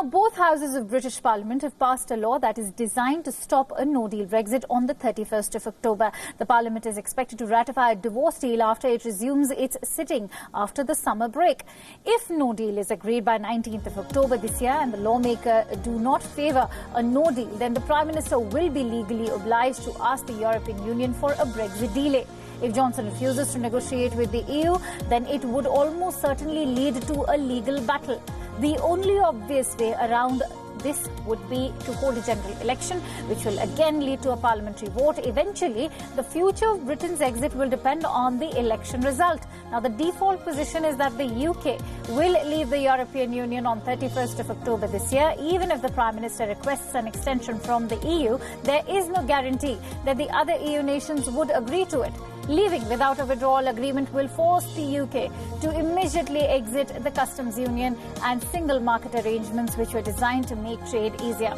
Now, both houses of British Parliament have passed a law that is designed to stop a No Deal Brexit on the 31st of October. The Parliament is expected to ratify a divorce deal after it resumes its sitting after the summer break. If no deal is agreed by 19th of October this year and the lawmaker do not favour a no deal, then the Prime Minister will be legally obliged to ask the European Union for a Brexit delay. If Johnson refuses to negotiate with the EU, then it would almost certainly lead to a legal battle. The only obvious way around this would be to hold a general election, which will again lead to a parliamentary vote. Eventually, the future of Britain's exit will depend on the election result. Now, the default position is that the UK will leave the European Union on 31st of October this year. Even if the Prime Minister requests an extension from the EU, there is no guarantee that the other EU nations would agree to it. Leaving without a withdrawal agreement will force the UK to immediately exit the customs union and single market arrangements which were designed to make trade easier,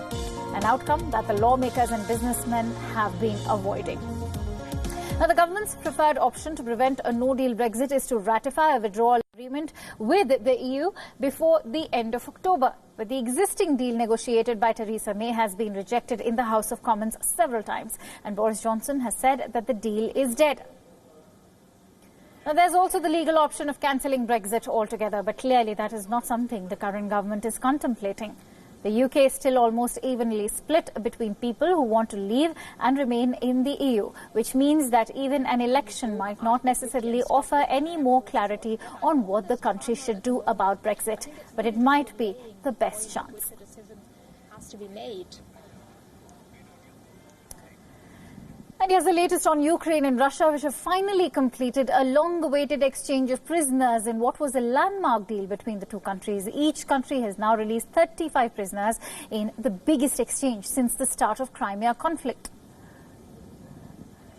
an outcome that the lawmakers and businessmen have been avoiding. Now, the government's preferred option to prevent a no-deal Brexit is to ratify a withdrawal agreement with the EU before the end of October. But the existing deal negotiated by Theresa May has been rejected in the House of Commons several times, and Boris Johnson has said that the deal is dead. Now, there's also the legal option of cancelling Brexit altogether, but clearly that is not something the current government is contemplating. The UK is still almost evenly split between people who want to leave and remain in the EU, which means that even an election might not necessarily offer any more clarity on what the country should do about Brexit. But it might be the best chance. A decision has to be made. And here's the latest on Ukraine and Russia, which have finally completed a long-awaited exchange of prisoners in what was a landmark deal between the two countries. Each country has now released 35 prisoners in the biggest exchange since the start of Crimea conflict.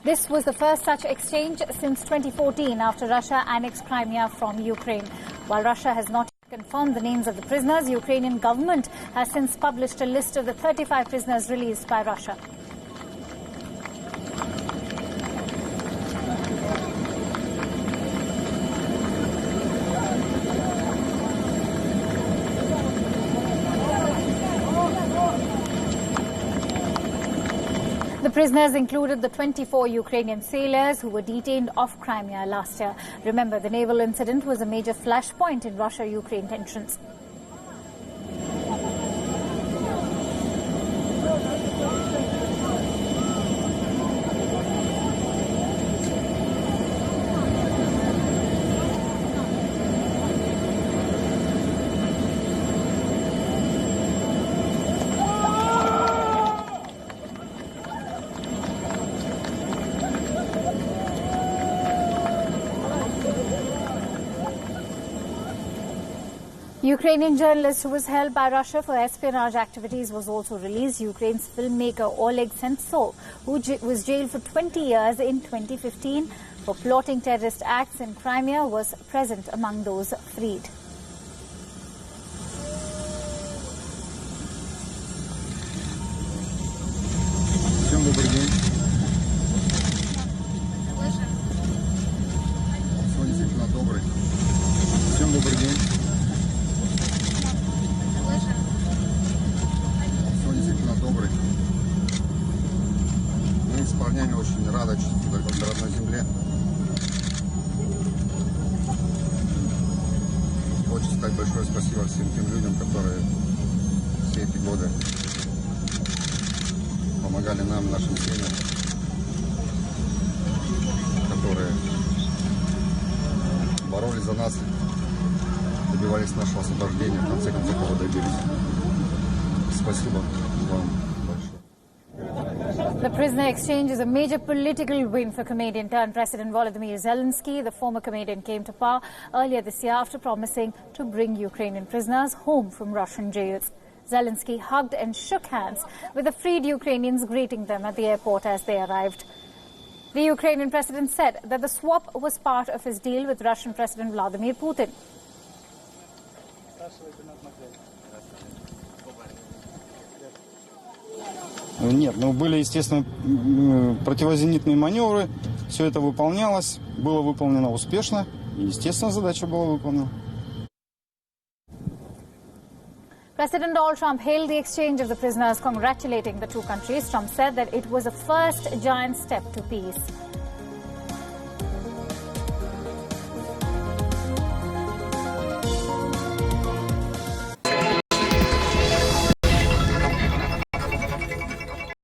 This was the first such exchange since 2014 after Russia annexed Crimea from Ukraine. While Russia has not confirmed the names of the prisoners, the Ukrainian government has since published a list of the 35 prisoners released by Russia. The prisoners included the 24 Ukrainian sailors who were detained off Crimea last year. Remember, the naval incident was a major flashpoint in Russia-Ukraine tensions. Ukrainian journalist who was held by Russia for espionage activities was also released. Ukraine's filmmaker Oleg Sentsov, who was jailed for 20 years in 2015 for plotting terrorist acts in Crimea, was present among those freed. Всем добрый день. Сегодня действительно добрый. Всем добрый день. Добрый. Мы с парнями очень рады в родной земле. Хочется сказать большое спасибо всем тем людям, которые все эти годы помогали нам, нашим семьям, которые боролись за нас, добивались нашего освобождения, в конце концов его добились. Спасибо вам. The prisoner exchange is a major political win for Canadian-turned President Volodymyr Zelensky. The former Canadian came to power earlier this year after promising to bring Ukrainian prisoners home from Russian jails. Zelensky hugged and shook hands with the freed Ukrainians, greeting them at the airport as they arrived. The Ukrainian president said that the swap was part of his deal with Russian President Vladimir Putin. Нет, ну были, естественно, противозенитные маневры, все это выполнялось, было выполнено успешно, и, естественно, задача была выполнена. President Donald Trump hailed the exchange of the prisoners, congratulating the two countries. Trump said that it was a first giant step to peace.